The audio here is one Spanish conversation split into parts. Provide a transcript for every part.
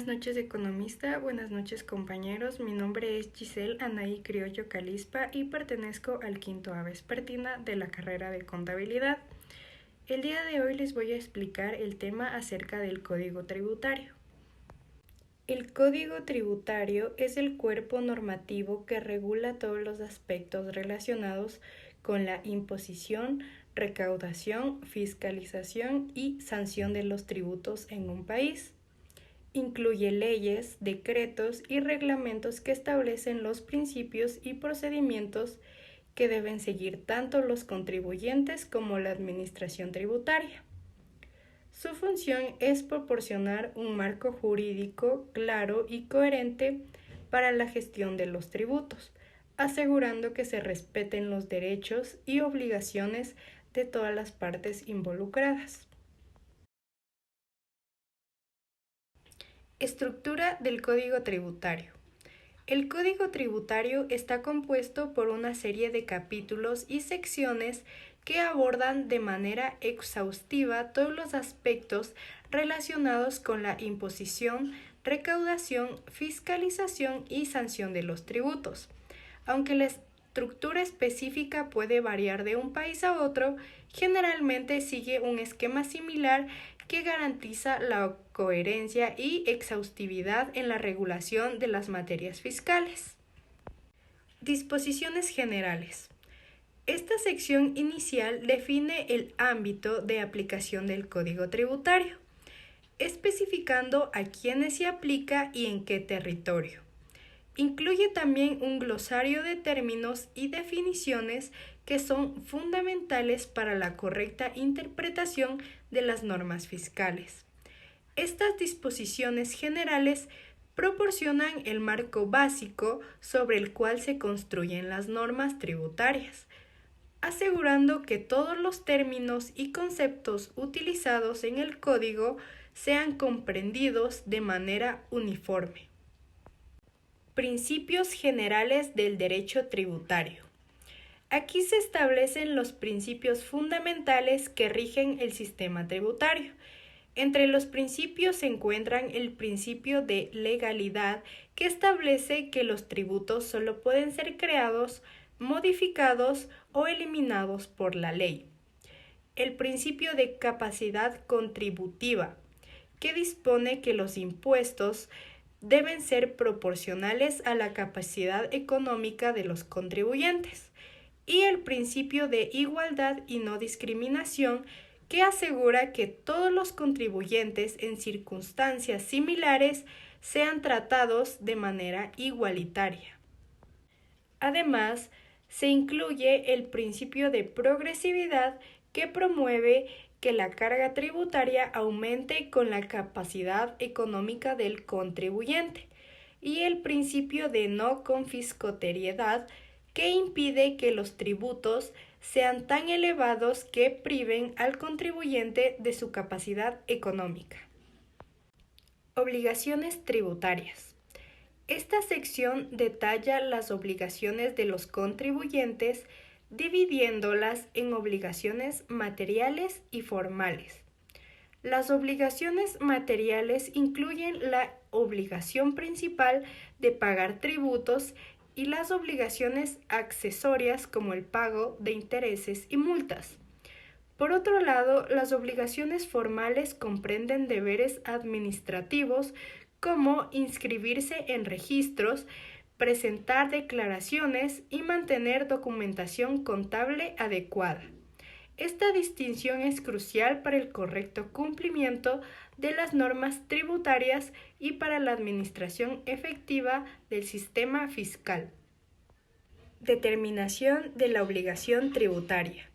noches, economista. Buenas noches, compañeros. Mi nombre es Giselle Anaí Criollo Calispa y pertenezco al quinto A vespertina de la carrera de contabilidad. El día de hoy les voy a explicar el tema acerca del Código Tributario. El Código Tributario es el cuerpo normativo que regula todos los aspectos relacionados con la imposición, recaudación, fiscalización y sanción de los tributos en un país. Incluye leyes, decretos y reglamentos que establecen los principios y procedimientos que deben seguir tanto los contribuyentes como la administración tributaria. Su función es proporcionar un marco jurídico claro y coherente para la gestión de los tributos, asegurando que se respeten los derechos y obligaciones de todas las partes involucradas. Estructura del Código Tributario. El Código Tributario está compuesto por una serie de capítulos y secciones que abordan de manera exhaustiva todos los aspectos relacionados con la imposición, recaudación, fiscalización y sanción de los tributos. Aunque la estructura específica puede variar de un país a otro, generalmente sigue un esquema similar que garantiza la coherencia y exhaustividad en la regulación de las materias fiscales. Disposiciones generales. Esta sección inicial define el ámbito de aplicación del Código Tributario, especificando a quiénes se aplica y en qué territorio. Incluye también un glosario de términos y definiciones que son fundamentales para la correcta interpretación de las normas fiscales. Estas disposiciones generales proporcionan el marco básico sobre el cual se construyen las normas tributarias, asegurando que todos los términos y conceptos utilizados en el código sean comprendidos de manera uniforme. Principios generales del derecho tributario. Aquí se establecen los principios fundamentales que rigen el sistema tributario. Entre los principios se encuentran el principio de legalidad, que establece que los tributos solo pueden ser creados, modificados o eliminados por la ley. El principio de capacidad contributiva, que dispone que los impuestos deben ser proporcionales a la capacidad económica de los contribuyentes. Y el principio de igualdad y no discriminación, que asegura que todos los contribuyentes en circunstancias similares sean tratados de manera igualitaria. Además, se incluye el principio de progresividad, que promueve que la carga tributaria aumente con la capacidad económica del contribuyente, y el principio de no confiscatoriedad, que impide que los tributos sean tan elevados que priven al contribuyente de su capacidad económica. Obligaciones tributarias. Esta sección detalla las obligaciones de los contribuyentes, dividiéndolas en obligaciones materiales y formales. Las obligaciones materiales incluyen la obligación principal de pagar tributos y las obligaciones accesorias como el pago de intereses y multas. Por otro lado, las obligaciones formales comprenden deberes administrativos como inscribirse en registros, presentar declaraciones y mantener documentación contable adecuada. Esta distinción es crucial para el correcto cumplimiento de las normas tributarias y para la administración efectiva del sistema fiscal. Determinación de la obligación tributaria.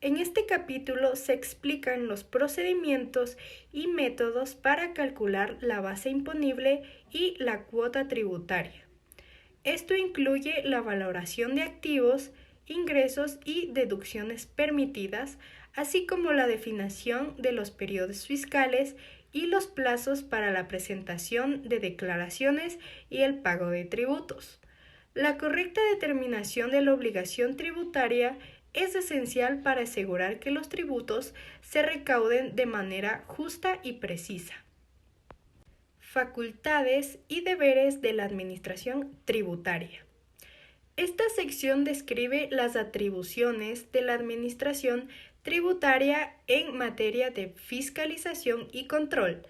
En este capítulo se explican los procedimientos y métodos para calcular la base imponible y la cuota tributaria. Esto incluye la valoración de activos, ingresos y deducciones permitidas, así como la definición de los periodos fiscales y los plazos para la presentación de declaraciones y el pago de tributos. La correcta determinación de la obligación tributaria es esencial para asegurar que los tributos se recauden de manera justa y precisa. facultades y deberes de la Administración Tributaria. Esta sección describe las atribuciones de la Administración Tributaria en materia de fiscalización y control,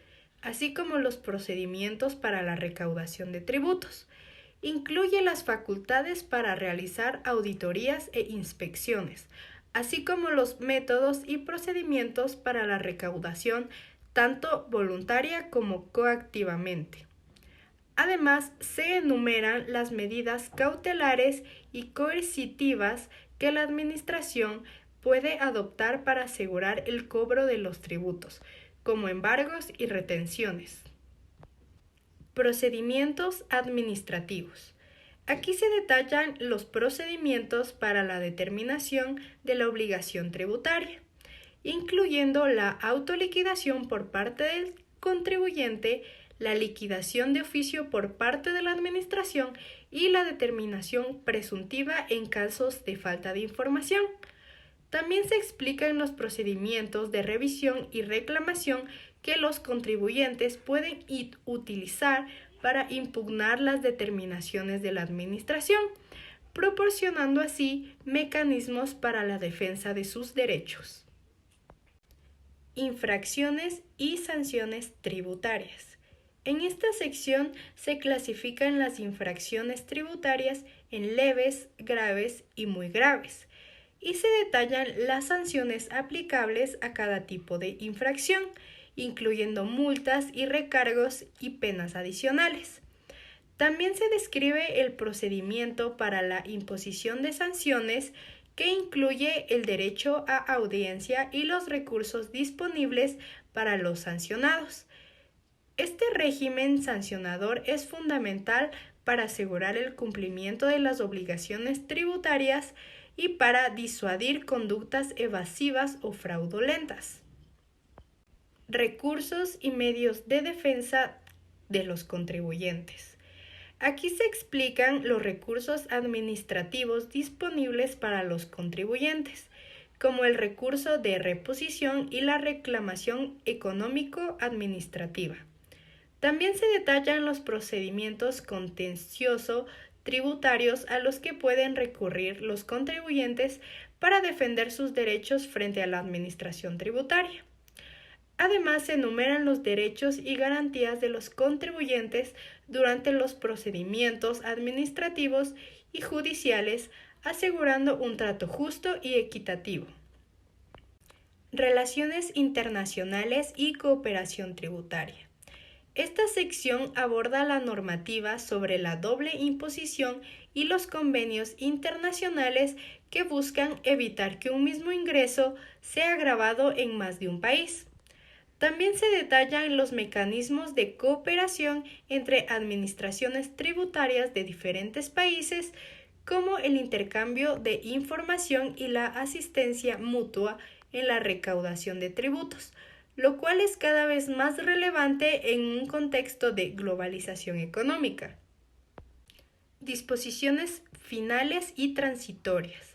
así como los procedimientos para la recaudación de tributos. Incluye las facultades para realizar auditorías e inspecciones, así como los métodos y procedimientos para la recaudación tanto voluntaria como coactivamente. Además, se enumeran las medidas cautelares y coercitivas que la Administración puede adoptar para asegurar el cobro de los tributos, como embargos y retenciones. Procedimientos administrativos. Aquí se detallan los procedimientos para la determinación de la obligación tributaria, incluyendo la autoliquidación por parte del contribuyente, la liquidación de oficio por parte de la Administración y la determinación presuntiva en casos de falta de información. También se explican los procedimientos de revisión y reclamación que los contribuyentes pueden utilizar para impugnar las determinaciones de la Administración, proporcionando así mecanismos para la defensa de sus derechos. Infracciones y sanciones tributarias. En esta sección se clasifican las infracciones tributarias en leves, graves y muy graves, y se detallan las sanciones aplicables a cada tipo de infracción, incluyendo multas y recargos y penas adicionales. También se describe el procedimiento para la imposición de sanciones, que incluye el derecho a audiencia y los recursos disponibles para los sancionados. Este régimen sancionador es fundamental para asegurar el cumplimiento de las obligaciones tributarias y para disuadir conductas evasivas o fraudulentas. Recursos y medios de defensa de los contribuyentes. Aquí se explican los recursos administrativos disponibles para los contribuyentes, como el recurso de reposición y la reclamación económico-administrativa. También se detallan los procedimientos contencioso tributarios a los que pueden recurrir los contribuyentes para defender sus derechos frente a la Administración Tributaria. Además, se enumeran los derechos y garantías de los contribuyentes durante los procedimientos administrativos y judiciales, asegurando un trato justo y equitativo. Relaciones internacionales y cooperación tributaria. Esta sección aborda la normativa sobre la doble imposición y los convenios internacionales que buscan evitar que un mismo ingreso sea gravado en más de un país. También se detallan los mecanismos de cooperación entre administraciones tributarias de diferentes países, como el intercambio de información y la asistencia mutua en la recaudación de tributos, lo cual es cada vez más relevante en un contexto de globalización económica. Disposiciones finales y transitorias.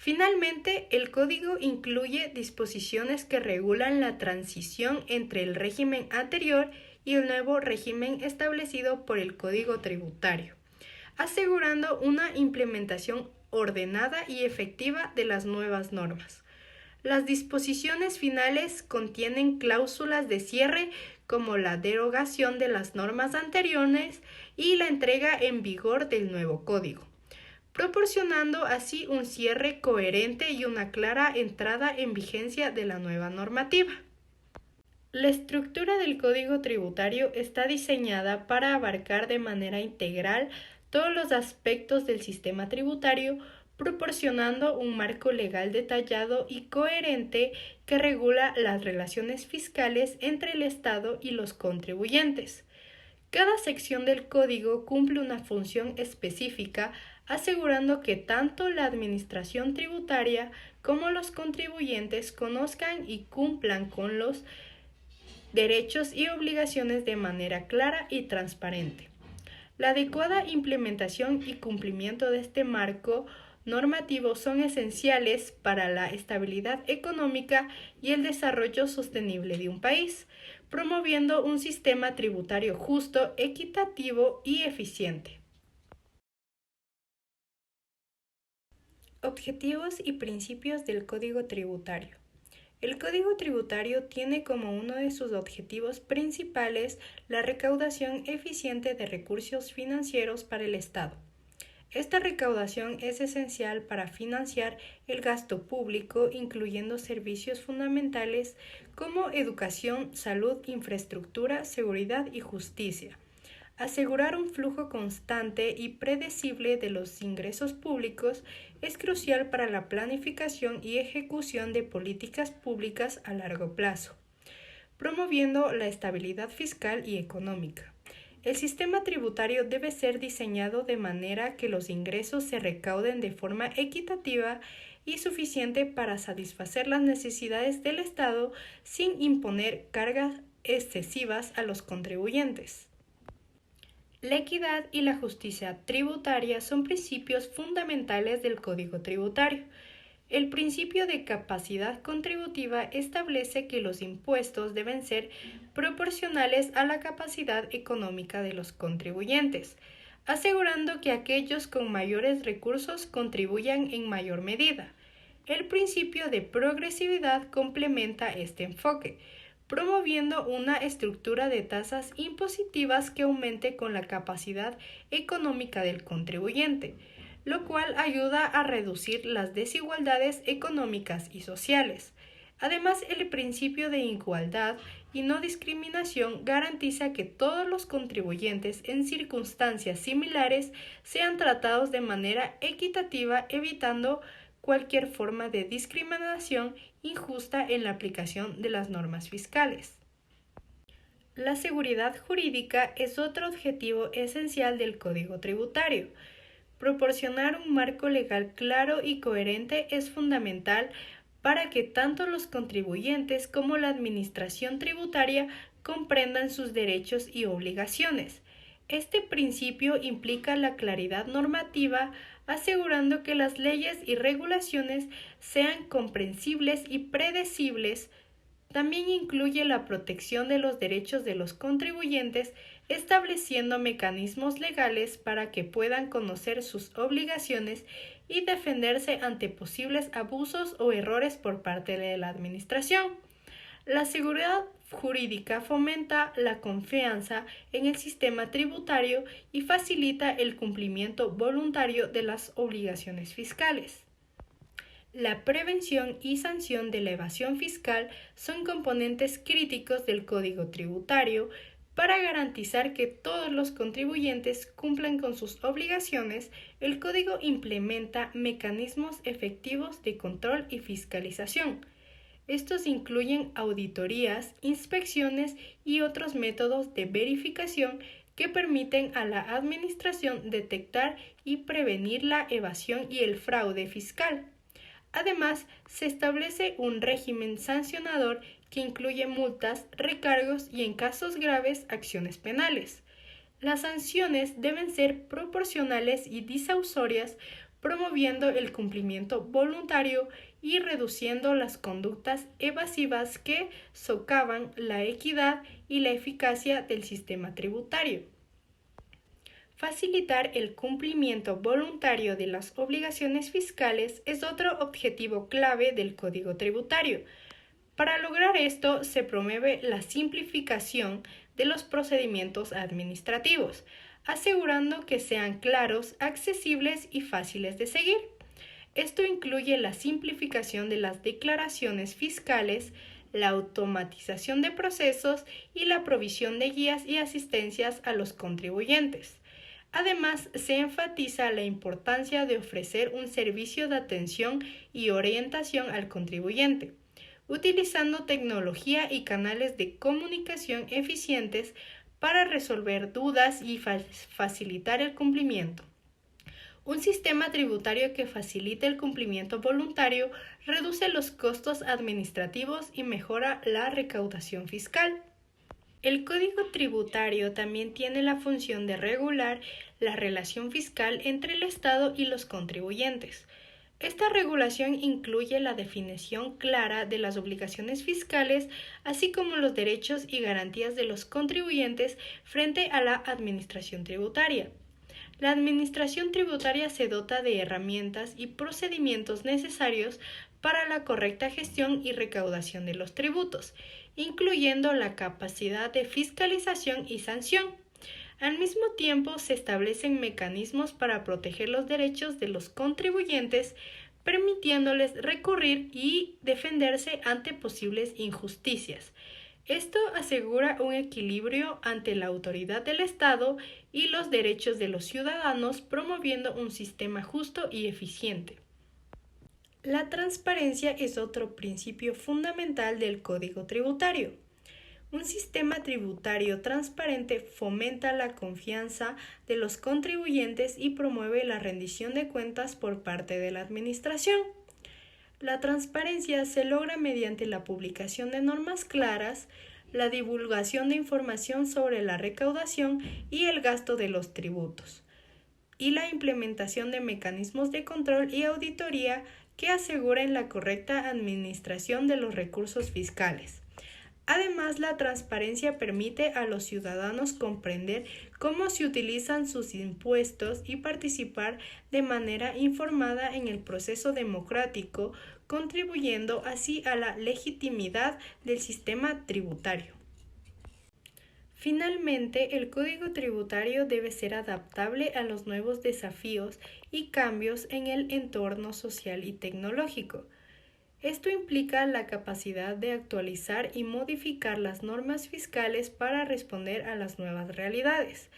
Finalmente, el Código incluye disposiciones que regulan la transición entre el régimen anterior y el nuevo régimen establecido por el Código Tributario, asegurando una implementación ordenada y efectiva de las nuevas normas. Las disposiciones finales contienen cláusulas de cierre como la derogación de las normas anteriores y la entrega en vigor del nuevo código, proporcionando así un cierre coherente y una clara entrada en vigencia de la nueva normativa. La estructura del Código Tributario está diseñada para abarcar de manera integral todos los aspectos del sistema tributario, proporcionando un marco legal detallado y coherente que regula las relaciones fiscales entre el Estado y los contribuyentes. Cada sección del código cumple una función específica, asegurando que tanto la administración tributaria como los contribuyentes conozcan y cumplan con los derechos y obligaciones de manera clara y transparente. La adecuada implementación y cumplimiento de este marco normativo son esenciales para la estabilidad económica y el desarrollo sostenible de un país, promoviendo un sistema tributario justo, equitativo y eficiente. Objetivos y principios del Código Tributario. El Código Tributario tiene como uno de sus objetivos principales la recaudación eficiente de recursos financieros para el Estado. Esta recaudación es esencial para financiar el gasto público, incluyendo servicios fundamentales como educación, salud, infraestructura, seguridad y justicia. Asegurar un flujo constante y predecible de los ingresos públicos es crucial para la planificación y ejecución de políticas públicas a largo plazo, promoviendo la estabilidad fiscal y económica. El sistema tributario debe ser diseñado de manera que los ingresos se recauden de forma equitativa y suficiente para satisfacer las necesidades del Estado sin imponer cargas excesivas a los contribuyentes. La equidad y la justicia tributaria son principios fundamentales del Código Tributario. El principio de capacidad contributiva establece que los impuestos deben ser proporcionales a la capacidad económica de los contribuyentes, asegurando que aquellos con mayores recursos contribuyan en mayor medida. El principio de progresividad complementa este enfoque, promoviendo una estructura de tasas impositivas que aumente con la capacidad económica del contribuyente, lo cual ayuda a reducir las desigualdades económicas y sociales. Además, el principio de igualdad y no discriminación garantiza que todos los contribuyentes en circunstancias similares sean tratados de manera equitativa, evitando cualquier forma de discriminación injusta en la aplicación de las normas fiscales. La seguridad jurídica es otro objetivo esencial del Código Tributario. Proporcionar un marco legal claro y coherente es fundamental para que tanto los contribuyentes como la administración tributaria comprendan sus derechos y obligaciones. Este principio implica la claridad normativa, asegurando que las leyes y regulaciones sean comprensibles y predecibles. También incluye la protección de los derechos de los contribuyentes, estableciendo mecanismos legales para que puedan conocer sus obligaciones y defenderse ante posibles abusos o errores por parte de la administración. La seguridad jurídica fomenta la confianza en el sistema tributario y facilita el cumplimiento voluntario de las obligaciones fiscales. La prevención y sanción de la evasión fiscal son componentes críticos del Código Tributario para garantizar que todos los contribuyentes cumplan con sus obligaciones. El Código implementa mecanismos efectivos de control y fiscalización. Estos incluyen auditorías, inspecciones y otros métodos de verificación que permiten a la administración detectar y prevenir la evasión y el fraude fiscal. Además, se establece un régimen sancionador que incluye multas, recargos y, en casos graves, acciones penales. Las sanciones deben ser proporcionales y disuasorias, promoviendo el cumplimiento voluntario y reduciendo las conductas evasivas que socavan la equidad y la eficacia del sistema tributario. Facilitar el cumplimiento voluntario de las obligaciones fiscales es otro objetivo clave del Código Tributario. Para lograr esto, se promueve la simplificación de los procedimientos administrativos, asegurando que sean claros, accesibles y fáciles de seguir. Esto incluye la simplificación de las declaraciones fiscales, la automatización de procesos y la provisión de guías y asistencias a los contribuyentes. Además, se enfatiza la importancia de ofrecer un servicio de atención y orientación al contribuyente, utilizando tecnología y canales de comunicación eficientes para resolver dudas y facilitar el cumplimiento. Un sistema tributario que facilite el cumplimiento voluntario reduce los costos administrativos y mejora la recaudación fiscal. El Código Tributario también tiene la función de regular la relación fiscal entre el Estado y los contribuyentes. Esta regulación incluye la definición clara de las obligaciones fiscales, así como los derechos y garantías de los contribuyentes frente a la administración tributaria. La administración tributaria se dota de herramientas y procedimientos necesarios para la correcta gestión y recaudación de los tributos, incluyendo la capacidad de fiscalización y sanción. Al mismo tiempo, se establecen mecanismos para proteger los derechos de los contribuyentes, permitiéndoles recurrir y defenderse ante posibles injusticias. Esto asegura un equilibrio ante la autoridad del Estado y los derechos de los ciudadanos, promoviendo un sistema justo y eficiente. La transparencia es otro principio fundamental del Código Tributario. Un sistema tributario transparente fomenta la confianza de los contribuyentes y promueve la rendición de cuentas por parte de la administración. La transparencia se logra mediante la publicación de normas claras, la divulgación de información sobre la recaudación y el gasto de los tributos, y la implementación de mecanismos de control y auditoría que aseguren la correcta administración de los recursos fiscales. Además, la transparencia permite a los ciudadanos comprender cómo se utilizan sus impuestos y participar de manera informada en el proceso democrático, contribuyendo así a la legitimidad del sistema tributario. Finalmente, el Código Tributario debe ser adaptable a los nuevos desafíos y cambios en el entorno social y tecnológico. Esto implica la capacidad de actualizar y modificar las normas fiscales para responder a las nuevas realidades,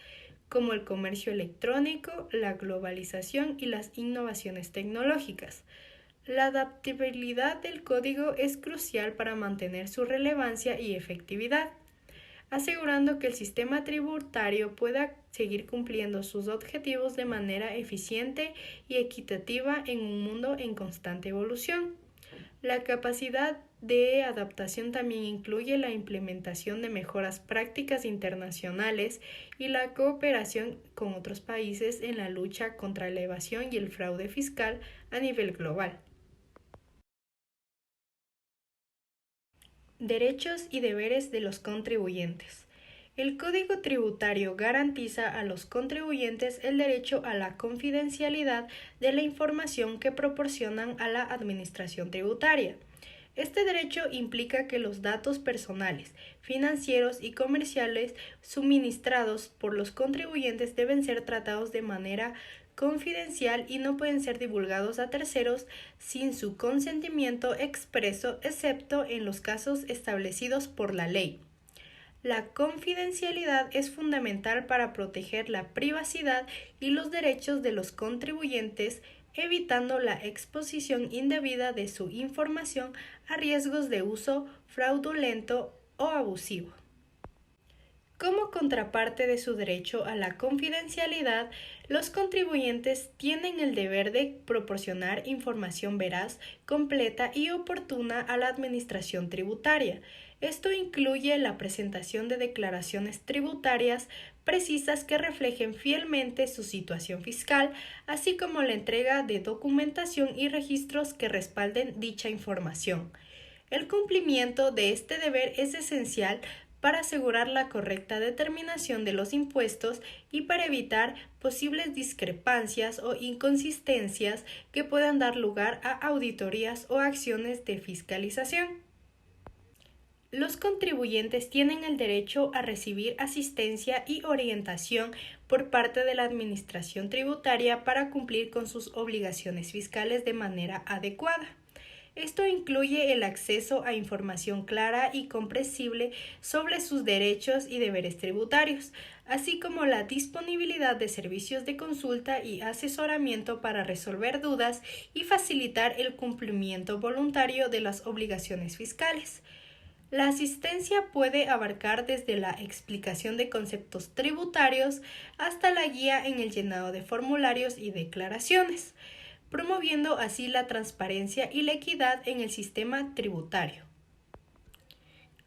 como el comercio electrónico, la globalización y las innovaciones tecnológicas. La adaptabilidad del código es crucial para mantener su relevancia y efectividad, asegurando que el sistema tributario pueda seguir cumpliendo sus objetivos de manera eficiente y equitativa en un mundo en constante evolución. La capacidad de adaptación también incluye la implementación de mejoras prácticas internacionales y la cooperación con otros países en la lucha contra la evasión y el fraude fiscal a nivel global. Derechos y deberes de los contribuyentes. El Código Tributario garantiza a los contribuyentes el derecho a la confidencialidad de la información que proporcionan a la administración tributaria. Este derecho implica que los datos personales, financieros y comerciales suministrados por los contribuyentes deben ser tratados de manera confidencial y no pueden ser divulgados a terceros sin su consentimiento expreso, excepto en los casos establecidos por la ley. La confidencialidad es fundamental para proteger la privacidad y los derechos de los contribuyentes, evitando la exposición indebida de su información a riesgos de uso fraudulento o abusivo. Como contraparte de su derecho a la confidencialidad, los contribuyentes tienen el deber de proporcionar información veraz, completa y oportuna a la administración tributaria. Esto incluye la presentación de declaraciones tributarias precisas que reflejen fielmente su situación fiscal, así como la entrega de documentación y registros que respalden dicha información. El cumplimiento de este deber es esencial para asegurar la correcta determinación de los impuestos y para evitar posibles discrepancias o inconsistencias que puedan dar lugar a auditorías o acciones de fiscalización. Los contribuyentes tienen el derecho a recibir asistencia y orientación por parte de la Administración Tributaria para cumplir con sus obligaciones fiscales de manera adecuada. Esto incluye el acceso a información clara y comprensible sobre sus derechos y deberes tributarios, así como la disponibilidad de servicios de consulta y asesoramiento para resolver dudas y facilitar el cumplimiento voluntario de las obligaciones fiscales. La asistencia puede abarcar desde la explicación de conceptos tributarios hasta la guía en el llenado de formularios y declaraciones, promoviendo así la transparencia y la equidad en el sistema tributario.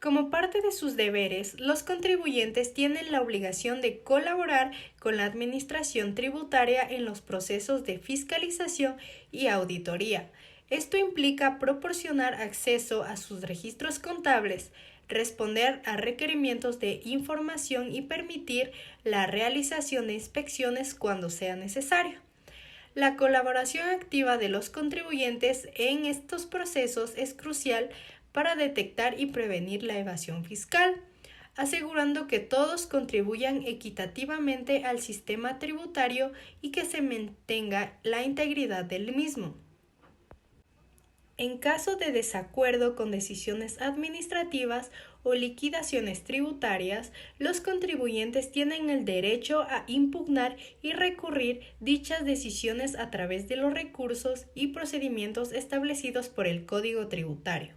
Como parte de sus deberes, los contribuyentes tienen la obligación de colaborar con la administración tributaria en los procesos de fiscalización y auditoría. Esto implica proporcionar acceso a sus registros contables, responder a requerimientos de información y permitir la realización de inspecciones cuando sea necesario. La colaboración activa de los contribuyentes en estos procesos es crucial para detectar y prevenir la evasión fiscal, asegurando que todos contribuyan equitativamente al sistema tributario y que se mantenga la integridad del mismo. En caso de desacuerdo con decisiones administrativas o liquidaciones tributarias, los contribuyentes tienen el derecho a impugnar y recurrir dichas decisiones a través de los recursos y procedimientos establecidos por el Código Tributario.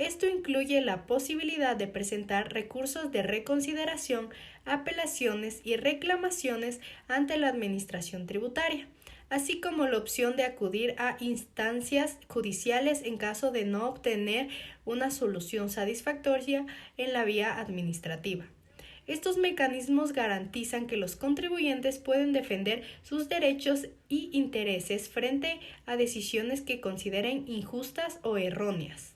Esto incluye la posibilidad de presentar recursos de reconsideración, apelaciones y reclamaciones ante la Administración Tributaria, así como la opción de acudir a instancias judiciales en caso de no obtener una solución satisfactoria en la vía administrativa. Estos mecanismos garantizan que los contribuyentes pueden defender sus derechos y intereses frente a decisiones que consideren injustas o erróneas.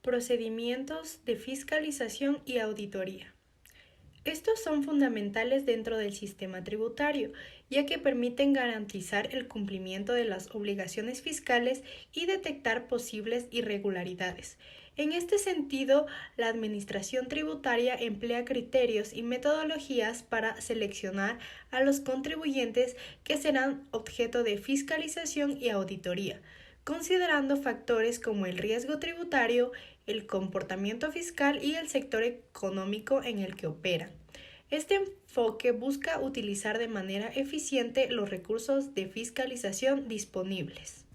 Procedimientos de fiscalización y auditoría. Estos son fundamentales dentro del sistema tributario, ya que permiten garantizar el cumplimiento de las obligaciones fiscales y detectar posibles irregularidades. En este sentido, la Administración Tributaria emplea criterios y metodologías para seleccionar a los contribuyentes que serán objeto de fiscalización y auditoría, considerando factores como el riesgo tributario, el comportamiento fiscal y el sector económico en el que operan. Este enfoque busca utilizar de manera eficiente los recursos de fiscalización disponibles.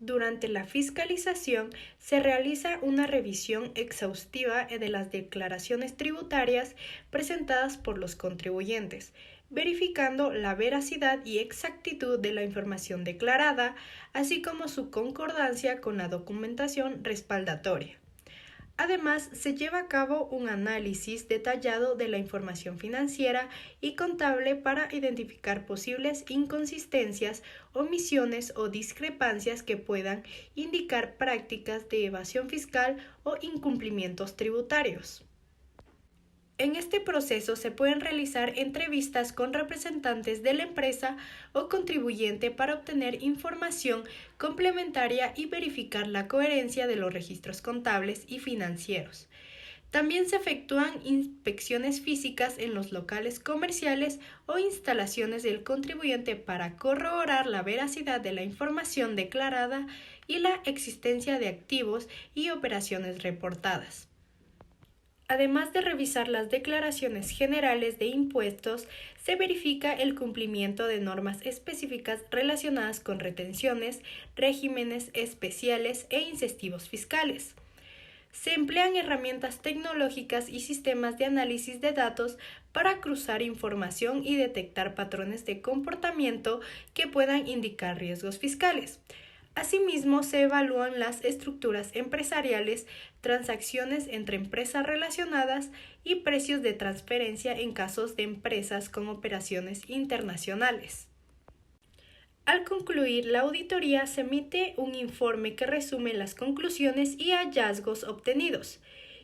Durante la fiscalización se realiza una revisión exhaustiva de las declaraciones tributarias presentadas por los contribuyentes, verificando la veracidad y exactitud de la información declarada, así como su concordancia con la documentación respaldatoria. Además, se lleva a cabo un análisis detallado de la información financiera y contable para identificar posibles inconsistencias, omisiones o discrepancias que puedan indicar prácticas de evasión fiscal o incumplimientos tributarios. En este proceso se pueden realizar entrevistas con representantes de la empresa o contribuyente para obtener información complementaria y verificar la coherencia de los registros contables y financieros. También se efectúan inspecciones físicas en los locales comerciales o instalaciones del contribuyente para corroborar la veracidad de la información declarada y la existencia de activos y operaciones reportadas. Además de revisar las declaraciones generales de impuestos, se verifica el cumplimiento de normas específicas relacionadas con retenciones, regímenes especiales e incentivos fiscales. Se emplean herramientas tecnológicas y sistemas de análisis de datos para cruzar información y detectar patrones de comportamiento que puedan indicar riesgos fiscales. Asimismo, se evalúan las estructuras empresariales, transacciones entre empresas relacionadas y precios de transferencia en casos de empresas con operaciones internacionales. Al concluir la auditoría, se emite un informe que resume las conclusiones y hallazgos obtenidos,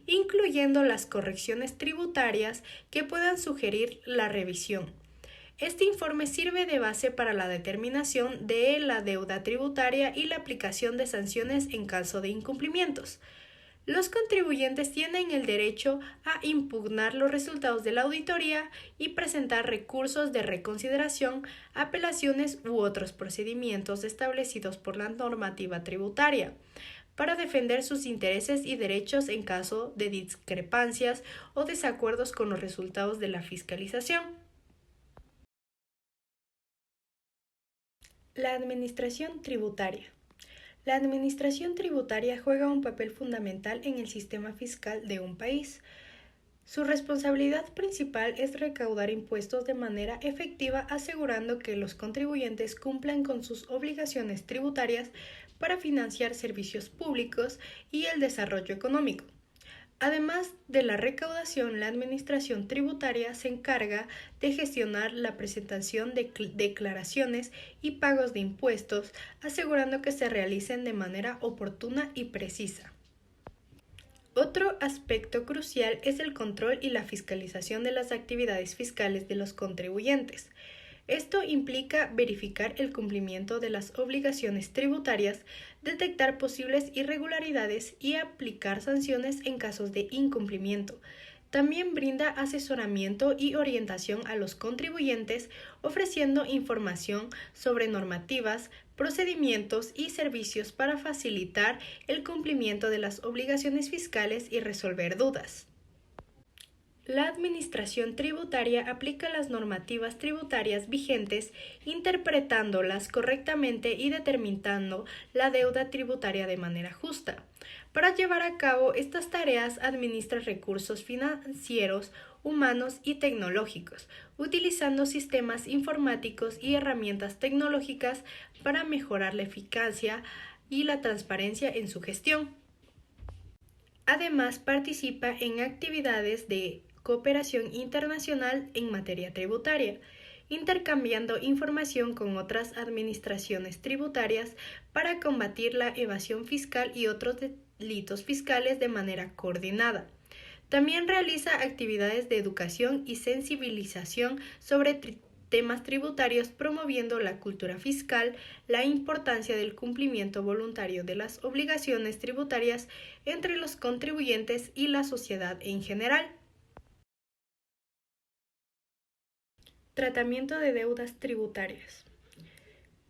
incluyendo las correcciones tributarias que puedan sugerir la revisión. Este informe sirve de base para la determinación de la deuda tributaria y la aplicación de sanciones en caso de incumplimientos. Los contribuyentes tienen el derecho a impugnar los resultados de la auditoría y presentar recursos de reconsideración, apelaciones u otros procedimientos establecidos por la normativa tributaria para defender sus intereses y derechos en caso de discrepancias o desacuerdos con los resultados de la fiscalización. La administración tributaria. La administración tributaria juega un papel fundamental en el sistema fiscal de un país. Su responsabilidad principal es recaudar impuestos de manera efectiva, asegurando que los contribuyentes cumplan con sus obligaciones tributarias para financiar servicios públicos y el desarrollo económico. Además de la recaudación, la Administración Tributaria se encarga de gestionar la presentación de declaraciones y pagos de impuestos, asegurando que se realicen de manera oportuna y precisa. Otro aspecto crucial es el control y la fiscalización de las actividades fiscales de los contribuyentes. Esto implica verificar el cumplimiento de las obligaciones tributarias, detectar posibles irregularidades y aplicar sanciones en casos de incumplimiento. También brinda asesoramiento y orientación a los contribuyentes, ofreciendo información sobre normativas, procedimientos y servicios para facilitar el cumplimiento de las obligaciones fiscales y resolver dudas. La Administración Tributaria aplica las normativas tributarias vigentes, interpretándolas correctamente y determinando la deuda tributaria de manera justa. Para llevar a cabo estas tareas, administra recursos financieros, humanos y tecnológicos, utilizando sistemas informáticos y herramientas tecnológicas para mejorar la eficacia y la transparencia en su gestión. Además, participa en actividades de cooperación internacional en materia tributaria, intercambiando información con otras administraciones tributarias para combatir la evasión fiscal y otros delitos fiscales de manera coordinada. También realiza actividades de educación y sensibilización sobre temas tributarios, promoviendo la cultura fiscal, la importancia del cumplimiento voluntario de las obligaciones tributarias entre los contribuyentes y la sociedad en general. Tratamiento de deudas tributarias.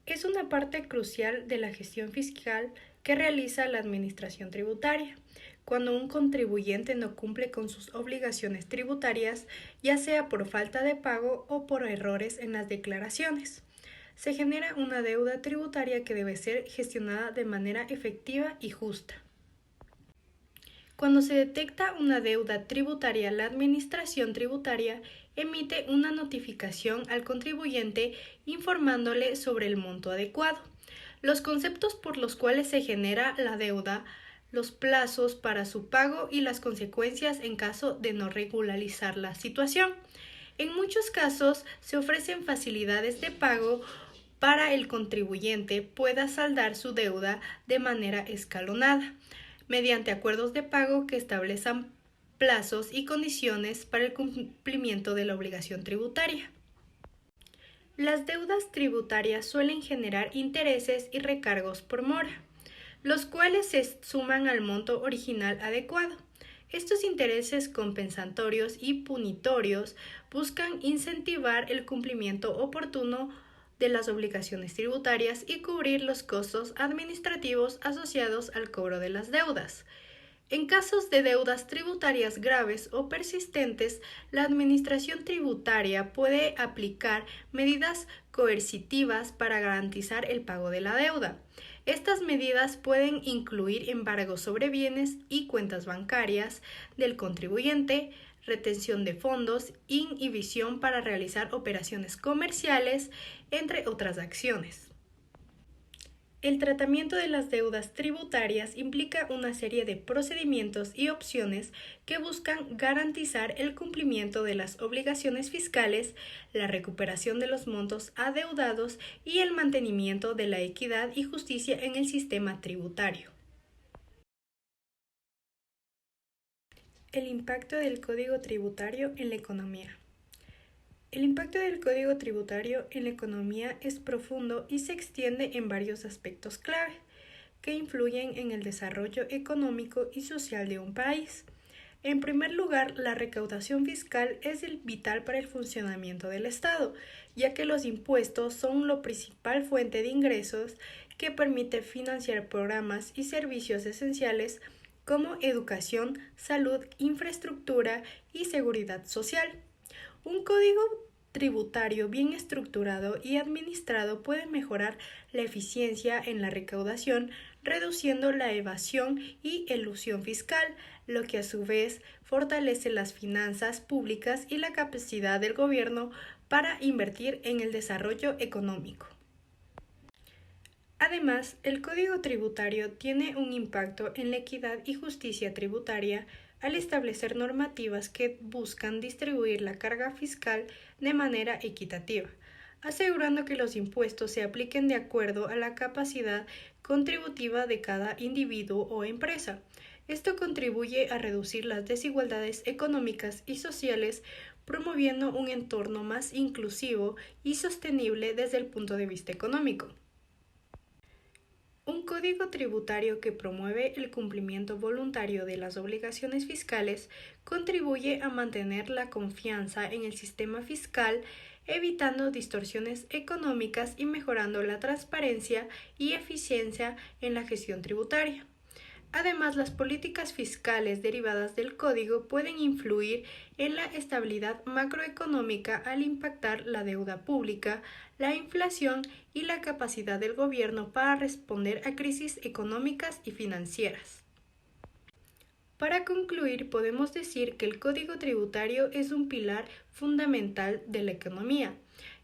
Es una parte crucial de la gestión fiscal que realiza la Administración Tributaria. Cuando un contribuyente no cumple con sus obligaciones tributarias, ya sea por falta de pago o por errores en las declaraciones, se genera una deuda tributaria que debe ser gestionada de manera efectiva y justa. Cuando se detecta una deuda tributaria, la Administración Tributaria emite una notificación al contribuyente informándole sobre el monto adecuado, los conceptos por los cuales se genera la deuda, los plazos para su pago y las consecuencias en caso de no regularizar la situación. En muchos casos se ofrecen facilidades de pago para el contribuyente pueda saldar su deuda de manera escalonada, mediante acuerdos de pago que establezcan plazos y condiciones para el cumplimiento de la obligación tributaria. Las deudas tributarias suelen generar intereses y recargos por mora, los cuales se suman al monto original adecuado. Estos intereses compensatorios y punitorios buscan incentivar el cumplimiento oportuno de las obligaciones tributarias y cubrir los costos administrativos asociados al cobro de las deudas. En casos de deudas tributarias graves o persistentes, la Administración Tributaria puede aplicar medidas coercitivas para garantizar el pago de la deuda. Estas medidas pueden incluir embargos sobre bienes y cuentas bancarias del contribuyente, retención de fondos, inhibición para realizar operaciones comerciales, entre otras acciones. El tratamiento de las deudas tributarias implica una serie de procedimientos y opciones que buscan garantizar el cumplimiento de las obligaciones fiscales, la recuperación de los montos adeudados y el mantenimiento de la equidad y justicia en el sistema tributario. El impacto del Código Tributario en la economía. El impacto del Código Tributario en la economía es profundo y se extiende en varios aspectos clave que influyen en el desarrollo económico y social de un país. En primer lugar, la recaudación fiscal es vital para el funcionamiento del Estado, ya que los impuestos son la principal fuente de ingresos que permite financiar programas y servicios esenciales como educación, salud, infraestructura y seguridad social. Un código tributario bien estructurado y administrado puede mejorar la eficiencia en la recaudación, reduciendo la evasión y elusión fiscal, lo que a su vez fortalece las finanzas públicas y la capacidad del gobierno para invertir en el desarrollo económico. Además, el Código Tributario tiene un impacto en la equidad y justicia tributaria al establecer normativas que buscan distribuir la carga fiscal de manera equitativa, asegurando que los impuestos se apliquen de acuerdo a la capacidad contributiva de cada individuo o empresa. Esto contribuye a reducir las desigualdades económicas y sociales, promoviendo un entorno más inclusivo y sostenible desde el punto de vista económico. Un código tributario que promueve el cumplimiento voluntario de las obligaciones fiscales contribuye a mantener la confianza en el sistema fiscal, evitando distorsiones económicas y mejorando la transparencia y eficiencia en la gestión tributaria. Además, las políticas fiscales derivadas del código pueden influir en la estabilidad macroeconómica al impactar la deuda pública, la inflación y la capacidad del gobierno para responder a crisis económicas y financieras. Para concluir, podemos decir que el Código Tributario es un pilar fundamental de la economía,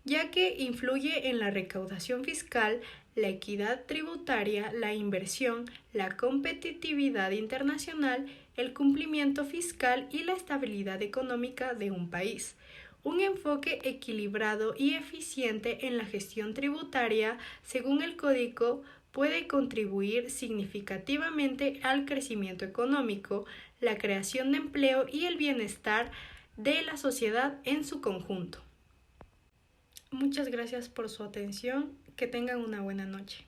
ya que influye en la recaudación fiscal, la equidad tributaria, la inversión, la competitividad internacional, el cumplimiento fiscal y la estabilidad económica de un país. Un enfoque equilibrado y eficiente en la gestión tributaria, según el Código, puede contribuir significativamente al crecimiento económico, la creación de empleo y el bienestar de la sociedad en su conjunto. Muchas gracias por su atención. Que tengan una buena noche.